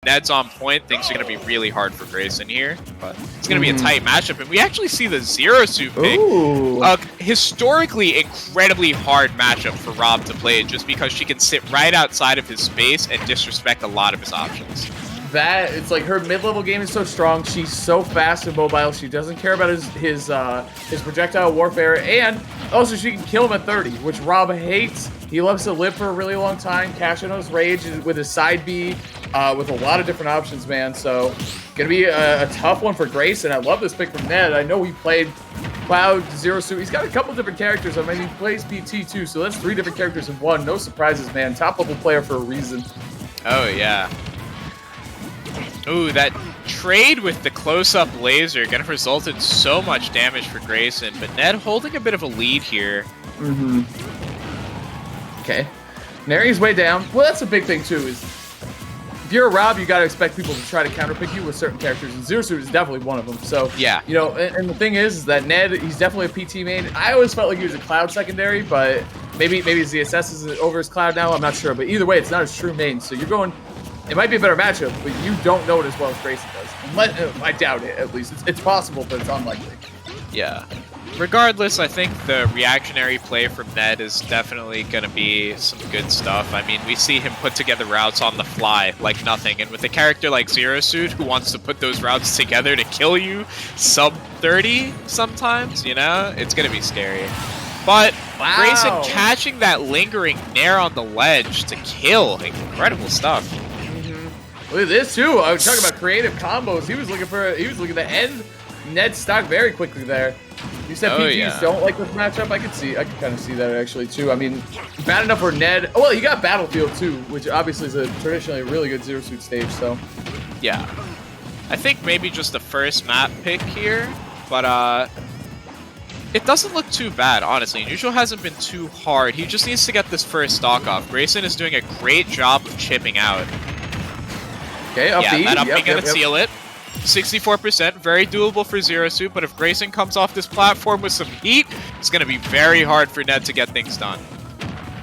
Ned's on point, things are going to be really hard for Grayson here. But it's going to be a tight matchup. And we actually see the Zero Suit pick. Historically incredibly hard matchup for Rob to play just because she can sit right outside of his space and disrespect a lot of his options. It's like her mid-level game is so strong. She's so fast and mobile. She doesn't care about his projectile warfare, and also she can kill him at 30, which Rob hates. He loves to live for a really long time, cash in his rage with his side B, with a lot of different options, man. So gonna be a tough one for Grayson. I love this pick from Ned. I know he played Cloud, Zero Suit. He's got a couple different characters. I mean, he plays PT too, so that's 3 different characters in one. No surprises, man. Top level player for a reason. Oh yeah. Ooh, that trade with the close-up laser gonna result in so much damage for Grayson, but Ned holding a bit of a lead here. Okay. Neri's way down. Well, that's a big thing too, is if you're a Rob, you gotta expect people to try to counterpick you with certain characters, and Zero Suit is definitely one of them. So, yeah. You know, and the thing is that Ned, he's definitely a PT main. I always felt like he was a Cloud secondary, but maybe ZSS is over his Cloud now, I'm not sure. But either way, it's not his true main, so you're going... It might be a better matchup, but you don't know it as well as Grayson does. I doubt it, at least. It's possible, but it's unlikely. Yeah. Regardless, I think the reactionary play from Ned is definitely going to be some good stuff. I mean, we see him put together routes on the fly like nothing. And with a character like Zero Suit who wants to put those routes together to kill you sub-30 sometimes, you know, it's going to be scary. But Grayson catching that lingering nair on the ledge to kill. Incredible stuff. Look at this too. I was talking about creative combos. He was looking to end Ned's stock very quickly there. You said PTs don't like this matchup. I can kind of see that actually too. I mean, bad enough for Ned. Oh well, you got Battlefield too, which obviously is traditionally a really good Zero Suit stage. So yeah, I think maybe just the first map pick here, but it doesn't look too bad, honestly. Neutral hasn't been too hard. He just needs to get this first stock off. Grayson is doing a great job of chipping out. Okay, up yeah, that upping gonna seal it. 64%, very doable for Zero Suit, but if Grayson comes off this platform with some heat, it's gonna be very hard for Ned to get things done.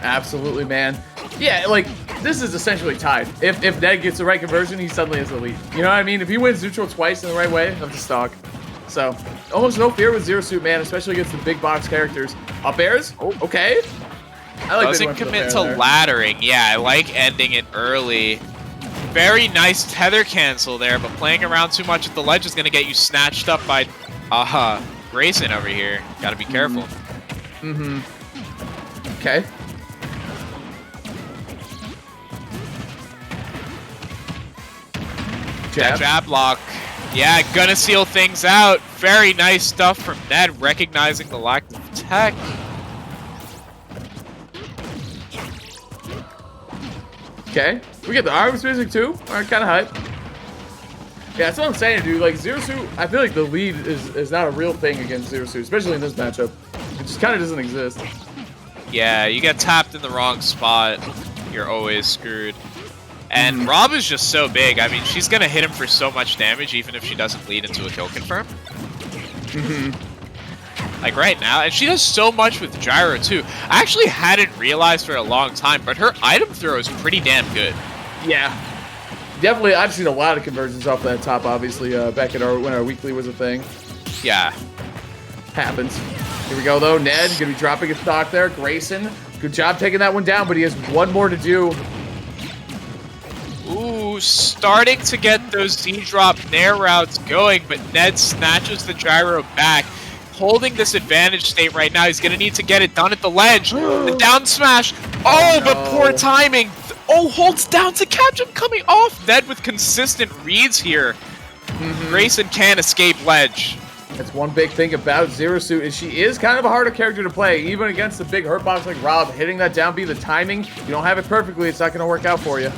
Absolutely, man. Yeah, like, this is essentially tied. If Ned gets the right conversion, he suddenly is the lead. You know what I mean? If he wins neutral twice in the right way, of the stock. So, almost no fear with Zero Suit, man, especially against the big box characters. Up airs? Oh, okay. I like doesn't commit to laddering. Yeah, I like ending it early. Very nice tether cancel there, but playing around too much at the ledge is going to get you snatched up by Grayson over here. Got to be careful. Okay. That jab block. Yeah, gonna seal things out. Very nice stuff from Ned, recognizing the lack of tech. Okay, we get the arms music too. Alright, kind of hype. Yeah, that's what I'm saying, dude. Like, Zero Suit, I feel like the lead is not a real thing against Zero Suit, especially in this matchup. It just kind of doesn't exist. Yeah, you get tapped in the wrong spot, you're always screwed. And Rob is just so big. I mean, she's gonna hit him for so much damage, even if she doesn't lead into a kill confirm. Like right now, and she does so much with Gyro too. I actually hadn't realized for a long time, but her item throw is pretty damn good. Yeah, definitely. I've seen a lot of conversions off that top. Obviously, back at when our weekly was a thing. Yeah, happens. Here we go though. Ned gonna be dropping his stock there. Grayson, good job taking that one down, but he has one more to do. Ooh, starting to get those Z-drop nair routes going, but Ned snatches the gyro back. Holding this advantage state right now. He's going to need to get it done at the ledge. The down smash. Oh, no. But poor timing. Oh, holds down to catch him coming off. Ned with consistent reads here. Grayson can't escape ledge. That's one big thing about Zero Suit is she is kind of a harder character to play. Even against the big hurt box like Rob, hitting that down B, the timing, you don't have it perfectly, it's not going to work out for you.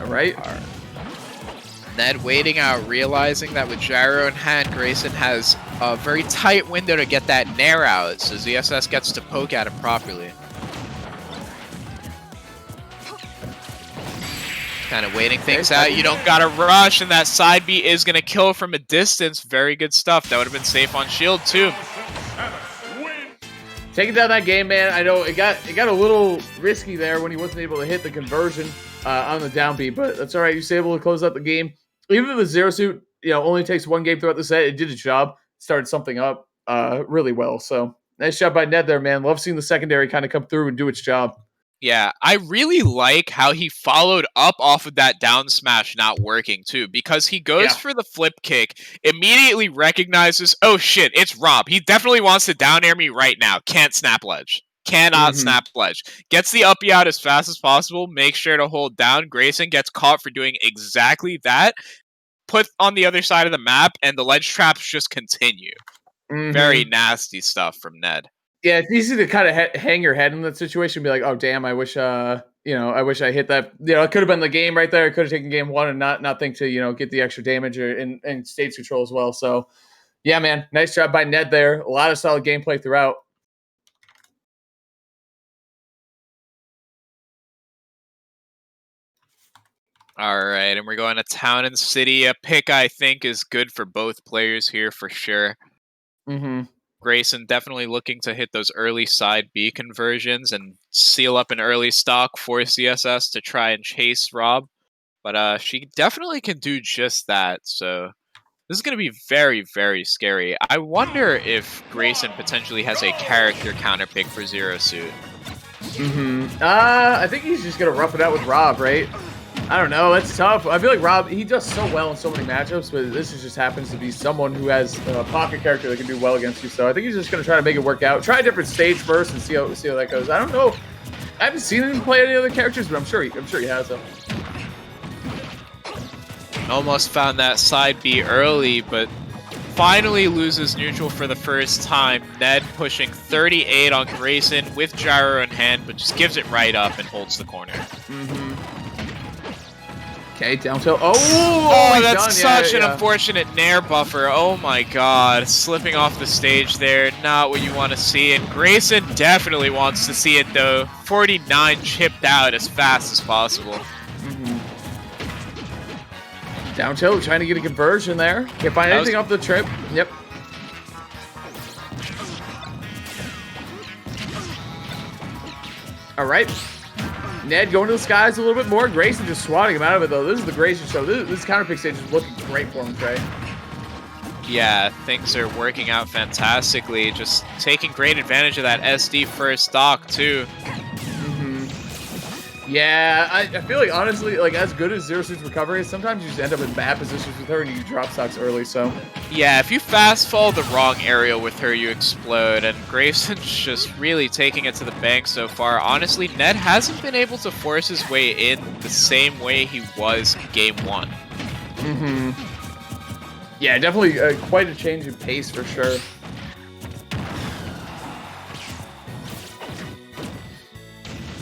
All right. Ned waiting out, realizing that with gyro in hand, Grayson has a very tight window to get that nair out, so ZSS gets to poke at him properly. Kind of waiting things out. You don't gotta rush, and that side B is gonna kill from a distance. Very good stuff. That would have been safe on shield too. taking down that game, man. I know it got a little risky there when he wasn't able to hit the conversion on the down B, but that's all right. He was able to close out the game. Even if the Zero Suit, only takes one game throughout the set, it did its job, started something up really well. So nice job by Ned there, man. Love seeing the secondary kind of come through and do its job. Yeah, I really like how he followed up off of that down smash not working too, because he goes for the flip kick, immediately recognizes, oh shit, it's Rob. He definitely wants to down air me right now. Can't snap ledge. Cannot snap ledge. Gets the uppy out as fast as possible, makes sure to hold down. Grayson gets caught for doing exactly that, put on the other side of the map, and the ledge traps just continue. Very nasty stuff from Ned. Yeah, it's easy to kind of hang your head in that situation and be like, oh, damn, I wish, I wish I hit that. It could have been the game right there. I could have taken game one and not think to, get the extra damage and stage control as well. So, yeah, man, nice job by Ned there. A lot of solid gameplay throughout. All right, and we're going to Town and City. A pick I think is good for both players here for sure. Grayson definitely looking to hit those early side B conversions and seal up an early stock for ZSS to try and chase Rob. But she definitely can do just that, so this is going to be very, very scary. I wonder if Grayson potentially has a character counter pick for Zero Suit. I think he's just going to rough it out with Rob, right? I don't know. That's tough. I feel like Rob, he does so well in so many matchups, but this just happens to be someone who has a pocket character that can do well against you. So I think he's just going to try to make it work out. Try a different stage first and see how that goes. I don't know. I haven't seen him play any other characters, but I'm sure he has them. Almost found that side B early, but finally loses neutral for the first time. Ned pushing 38 on Grayson with gyro in hand, but just gives it right up and holds the corner. Okay, down tilt. Oh, that's such an unfortunate nair buffer. Oh my god. Slipping off the stage there. Not what you want to see. And Grayson definitely wants to see it, though. 49 chipped out as fast as possible. Down tilt, trying to get a conversion there. Can't find anything off the trip. Yep. All right. Ned going to the skies a little bit more. Grayson just swatting him out of it, though. This is the Grayson show. This counter pick stage is looking great for him, Trey. Yeah, things are working out fantastically. Just taking great advantage of that SD first stock, too. Yeah, I feel like, honestly, like, as good as Zero Suit's recovery is, sometimes you just end up in bad positions with her and you drop stocks early, so. Yeah, if you fast fall the wrong aerial with her, you explode, and Grayson's just really taking it to the bank so far. Honestly, Ned hasn't been able to force his way in the same way he was game one. Yeah, definitely quite a change in pace for sure.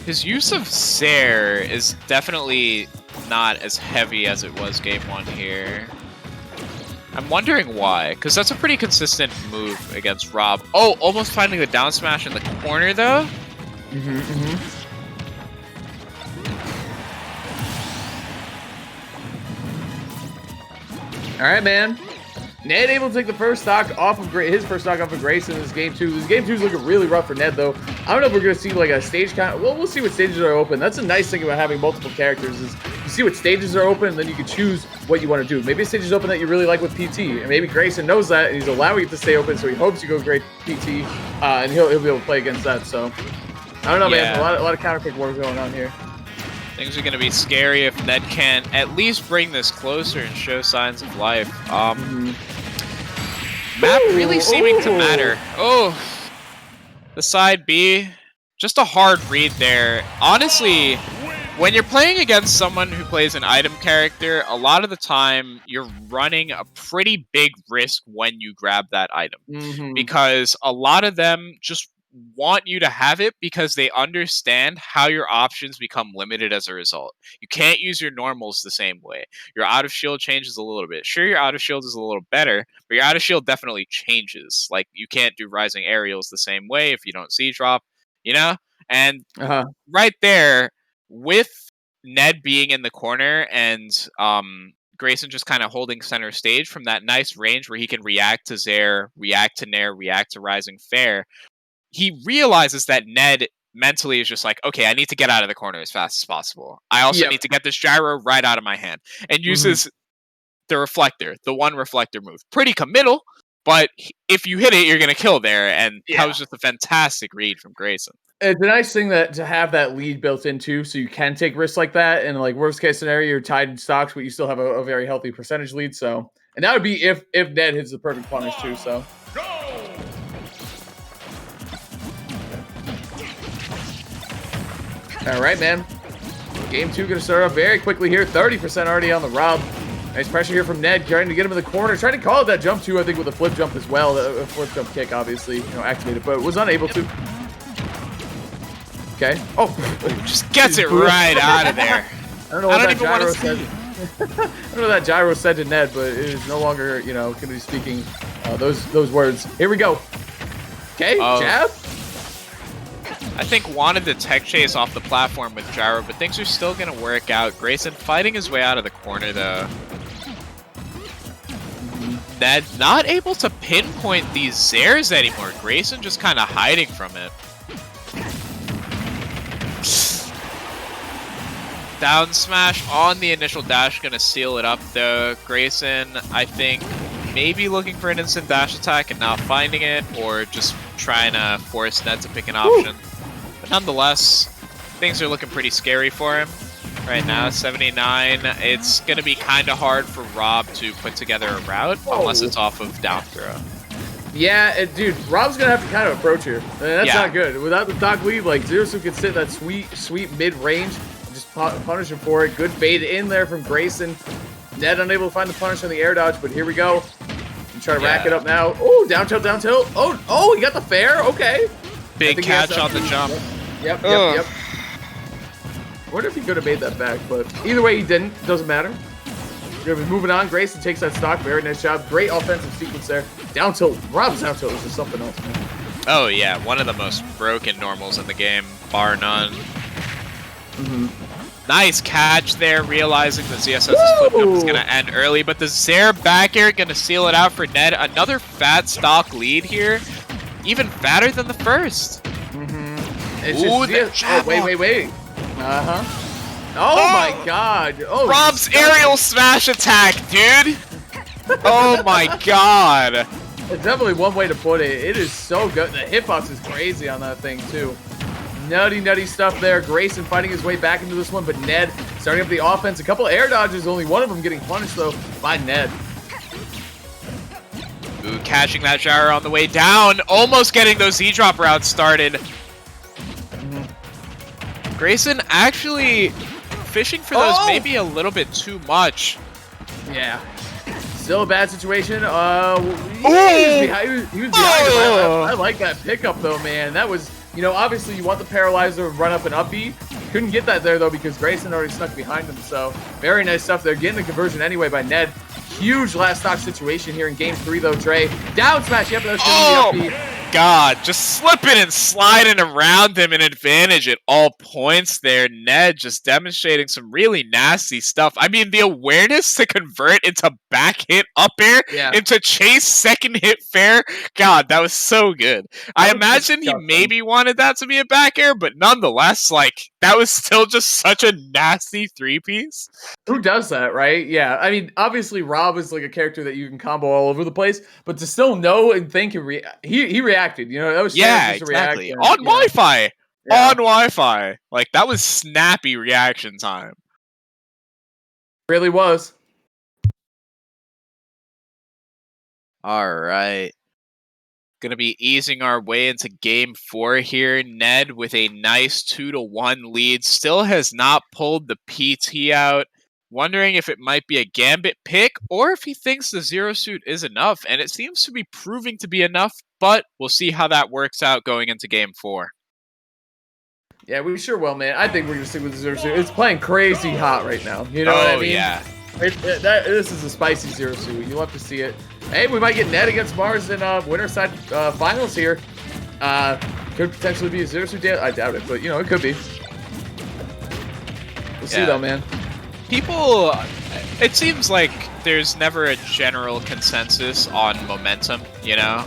His use of Sair is definitely not as heavy as it was game one here. I'm wondering why, because that's a pretty consistent move against Rob. Oh, almost finding the down smash in the corner, though? All right, man. Ned able to take the first stock off of his first stock off of Grayson in this game two. This game two is looking really rough for Ned, though. I don't know if we're gonna see like a stage count. Well, we'll see what stages are open. That's a nice thing about having multiple characters is you see what stages are open, and then you can choose what you want to do. Maybe a stage is open that you really like with PT, and maybe Grayson knows that, and he's allowing it to stay open, so he hopes you go great PT, and he'll be able to play against that. So I don't know, man. A lot of counter pick war going on here. Things are going to be scary if Ned can at least bring this closer and show signs of life. Map really seeming to matter. Oh, the side B, just a hard read there. Honestly, when you're playing against someone who plays an item character, a lot of the time you're running a pretty big risk when you grab that item. Because a lot of them just want you to have it because they understand how your options become limited as a result. You can't use your normals the same way. Your out of shield changes a little bit. Sure, your out of shield is a little better, but your out of shield definitely changes. Like, you can't do rising aerials the same way if you don't see drop, you know? And right there, with Ned being in the corner and Grayson just kind of holding center stage from that nice range where he can react to Zair, react to Nair, react to Rising Fair, he realizes that Ned mentally is just like, okay, I need to get out of the corner as fast as possible. I also need to get this gyro right out of my hand, and uses the reflector, the one reflector move. Pretty committal, but if you hit it, you're gonna kill there, and that was just a fantastic read from Grayson. It's a nice thing that to have that lead built in too, so you can take risks like that. And like worst case scenario, you're tied in stocks, but you still have a very healthy percentage lead. So, and that would be if Ned hits the perfect punish too. So. All right, man. Game 2 going to start off very quickly here. 30% already on the Rob. Nice pressure here from Ned, trying to get him in the corner. Trying to call it that jump too, I think, with a flip jump as well. A flip jump kick, obviously, activated, but was unable to. Okay. Oh, just gets it right out of there. I don't know what that gyro said. I don't know what that gyro said to Ned, but it is no longer, going to be speaking those words. Here we go. Okay, jab. I think wanted the tech chase off the platform with gyro, but things are still going to work out. Grayson fighting his way out of the corner, though. Ned not able to pinpoint these Zairs anymore. Grayson just kind of hiding from it. Down smash on the initial dash, gonna seal it up though. Grayson, I think, maybe looking for an instant dash attack and not finding it, or just trying to force Ned to pick an option. But nonetheless, things are looking pretty scary for him right now. 79. It's gonna be kind of hard for Rob to put together a route unless it's off of down throw. Yeah, dude, Rob's gonna have to kind of approach here. That's not good. Without the dock lead, like ZeroSuit can sit that sweet mid-range. Just punish him for it. Good bait in there from Grayson. Ned unable to find the punish on the air dodge, but here we go. And try to rack it up now. Oh, down tilt, down tilt. Oh, he got the fair. Okay. Big catch on the jump. Yep. I wonder if he could have made that back, but either way, he didn't. Doesn't matter. We're gonna be moving on. Grayson takes that stock. Very nice job. Great offensive sequence there. Down tilt. Rob's down tilt is just something else, man. Oh yeah, one of the most broken normals in the game, bar none. Nice catch there, realizing the ZSS's flip jump is going to end early, but the Zair back air going to seal it out for Ned. Another fat stock lead here, even fatter than the first. Wait. Oh my god. Oh, Rob's aerial smash attack, dude. Oh my god. It's definitely one way to put it. It is so good. The hitbox is crazy on that thing, too. Nutty stuff there. Grayson fighting his way back into this one, but Ned starting up the offense. A couple air dodges, only one of them getting punished, though, by Ned. Ooh, catching that gyro on the way down. Almost getting those Z-drop routes started. Grayson actually fishing for those maybe a little bit too much. Yeah. Still a bad situation. He was behind him. I like that pickup, though, man. That was... obviously you want the paralyzer run up and up B. Couldn't get that there, though, because Grayson already snuck behind him. So, very nice stuff there. Getting the conversion anyway by Ned. Huge last stock situation here in Game 3, though, Trey. Down smash. Yep, that's going to be up B. God, just slipping and sliding around him, an advantage at all points there. Ned just demonstrating some really nasty stuff. I mean, the awareness to convert into back hit up air, into chase second hit fair. God, that was so good. I imagine he maybe wanted that to be a back air, but nonetheless, like, that was still just such a nasty three-piece. Who does that, right? Yeah, I mean, obviously Rob is like a character that you can combo all over the place, but to still know and think and he reacted. That was exactly on Wi-Fi. On Wi-Fi, like that was snappy reaction time. Really was. All right. Gonna be easing our way into Game 4 here. Ned with a nice 2-1 lead. Still has not pulled the PT out. Wondering if it might be a Gambit pick or if he thinks the ZeroSuit is enough. And it seems to be proving to be enough, but we'll see how that works out going into Game 4. Yeah, we sure will, man. I think we're going to stick with the ZeroSuit. It's playing crazy hot right now. You know what I mean? Yeah. This is a spicy ZeroSuit. You'll have to see it. Hey, we might get Ned against Mars in winter side finals here. Could potentially be a ZeroSuit deal. I doubt it, but, it could be. We'll see, though, man. People, it seems like there's never a general consensus on momentum,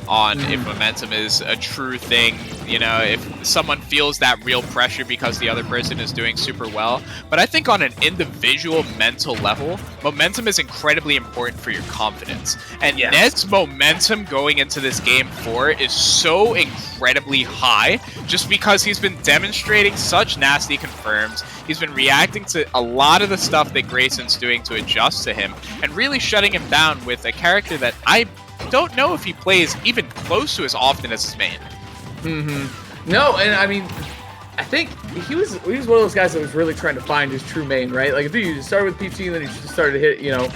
on if momentum is a true thing you know, if someone feels that real pressure because the other person is doing super well. But I think on an individual mental level, momentum is incredibly important for your confidence. And Yes. Ned's momentum going into this game 4 is so incredibly high just because he's been demonstrating such nasty confirms. He's been reacting to a lot of the stuff that Grayson's doing to adjust to him and really shutting him down with a character that I don't know if he plays even close to as often as his main. No, and I mean, I think he was one of those guys that was really trying to find his true main, right? Like, if he started with PT and then he just started to hit, you know,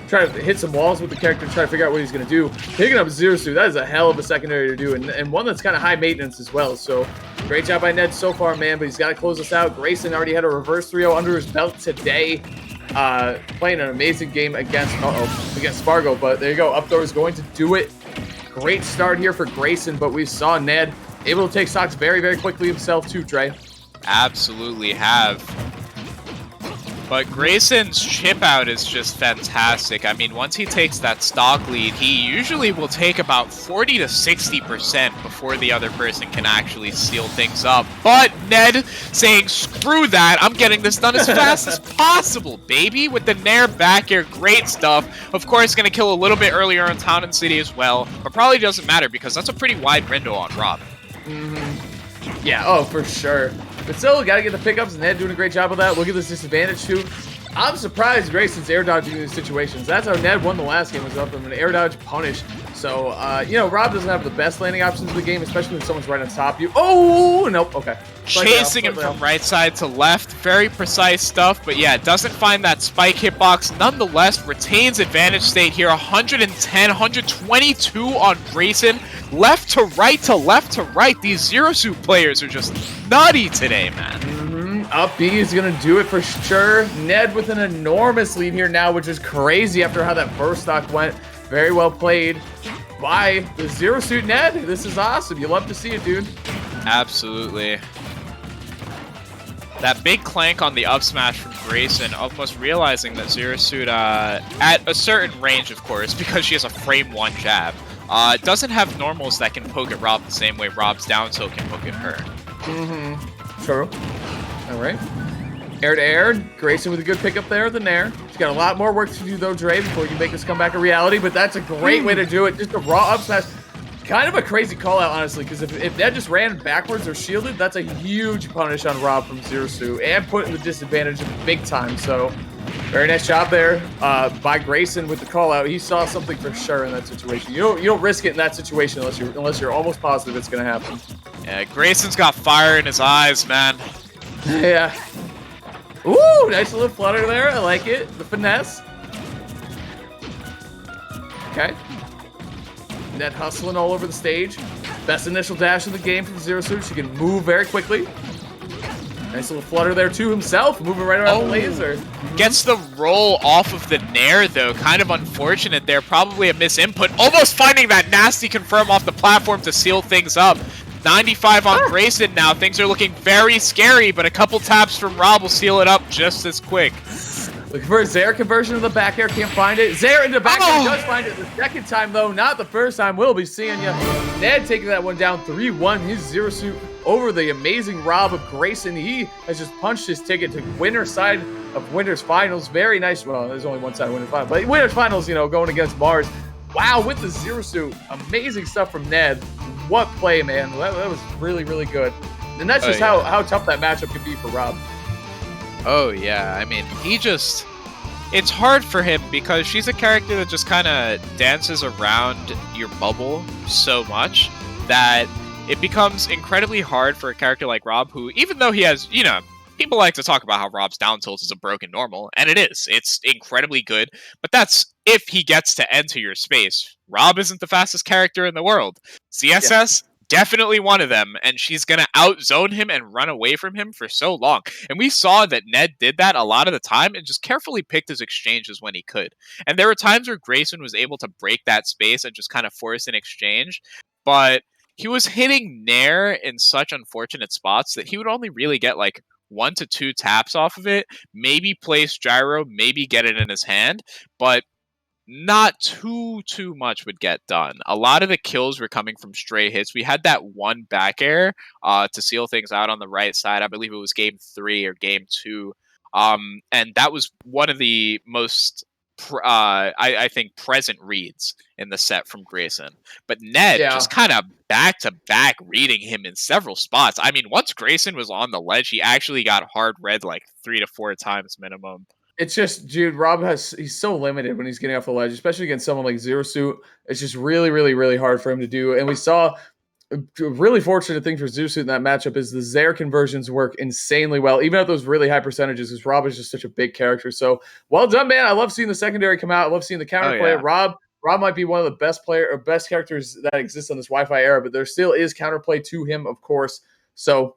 try to hit some walls with the character and try to figure out what he's going to do. Picking up Zero-Suit, that is a hell of a secondary to do, and one that's kind of high maintenance as well. So, great job by Ned so far, man, but he's got to close us out. Grayson already had a reverse 3-0 under his belt today. Playing an amazing game against Fargo, but there you go. Up throw is going to do it. Great start here for Grayson, but we saw Ned able to take stocks very, very quickly himself too, Trey. Absolutely have. But Grayson's chip out is just fantastic. I mean, once he takes that stock lead, he usually will take about 40 to 60% before the other person can actually seal things up. But Ned saying, screw that, I'm getting this done as fast as possible, baby. With the Nair back air, great stuff. Of course, going to kill a little bit earlier on Town and City as well. But probably doesn't matter because that's a pretty wide window on Rob. Yeah, oh, for sure. But still, got to get the pickups, and Ned doing a great job of that. Look at this disadvantage, too. I'm surprised Grayson's air dodging in these situations. That's how Ned won the last game, was up from an air dodge punish. So, you know, Rob doesn't have the best landing options in the game, especially when someone's right on top of you. Oh, nope, okay. Chasing him from right side to left. Very precise stuff, but yeah, doesn't find that spike hitbox. Nonetheless, retains advantage state here. 110, 122 on Grayson. Left to right to left to right. These Zero-Suit players are just nutty today, man. Up B is going to do it for sure. Ned with an enormous lead here now, which is crazy after how that first stock went. Very well played by the Zero-Suit Ned. This is awesome. You love to see it, dude. Absolutely. That big clank on the up smash from Grayson, almost realizing that Zero-Suit, at a certain range, of course, because she has a frame 1 jab, doesn't have normals that can poke at Rob the same way Rob's down tilt can poke at her. True. All right. Air to air. Grayson with a good pickup there, the Nair. She's got a lot more work to do, though, Dre, before you make this comeback a reality, but that's a great way to do it. Just a raw up smash. Kind of a crazy call out, honestly, because if Ned just ran backwards or shielded, that's a huge punish on Rob from Zero-Suit and put in the disadvantage big time. So, very nice job there by Grayson with the call out. He saw something for sure in that situation. You don't risk it in that situation unless you're almost positive it's gonna happen. Yeah, Grayson's got fire in his eyes, man. Yeah. Ooh, nice little flutter there. I like it. The finesse. Okay. Ned hustling all over the stage. Best initial dash in the game from Zero-Suit. She can move very quickly. Nice little flutter there to himself, moving right around the laser. Gets the roll off of the Nair, though. Kind of unfortunate there. Probably a misinput. Almost finding that nasty confirm off the platform to seal things up. 95 on Grayson now. Things are looking very scary, but a couple taps from Rob will seal it up just as quick. Looking for a Zaire conversion of the back air. Can't find it. Zaire in the back air does find it the second time, though. Not the first time. We'll be seeing you. Ned taking that one down 3-1. His Zero-Suit over the amazing Rob of Grayson. He has just punched his ticket to winner's side of Winners Finals. Very nice. Well, there's only one side of Winners Finals. But Winners Finals, you know, going against Mars. Wow, with the Zero-Suit. Amazing stuff from Ned. What play, man. That was really, really good. And that's just how tough that matchup can be for Rob. Oh, yeah. I mean, it's hard for him because she's a character that just kind of dances around your bubble so much that it becomes incredibly hard for a character like Rob who, even though he has, you know, people like to talk about how Rob's down tilt is a broken normal, and it is. It's incredibly good, but that's if he gets to enter your space. Rob isn't the fastest character in the world. ZSS, definitely one of them, and she's going to outzone him and run away from him for so long. And we saw that Ned did that a lot of the time and just carefully picked his exchanges when he could. And there were times where Grayson was able to break that space and just kind of force an exchange, but he was hitting Nair in such unfortunate spots that he would only really get like 1 to 2 taps off of it, maybe place gyro, maybe get it in his hand, but not too much would get done. A lot of the kills were coming from stray hits. We had that one back air to seal things out on the right side. I believe it was game 3 or game 2. And that was one of the most I think present reads in the set from Grayson. But Ned Yeah. just kind of back to back reading him in several spots. I mean, once Grayson was on the ledge, he actually got hard read like 3 to 4 times minimum. It's just, dude, he's so limited when he's getting off the ledge, especially against someone like Zero Suit. It's just really, really, really hard for him to do. And we saw a really fortunate thing for Zero Suit in that matchup is the Zaire conversions work insanely well, even at those really high percentages, because Rob is just such a big character. So well done, man. I love seeing the secondary come out. I love seeing the Oh counterplay. yeah. Rob might be one of the best characters that exists on this Wi-Fi era, but there still is counterplay to him, of course. So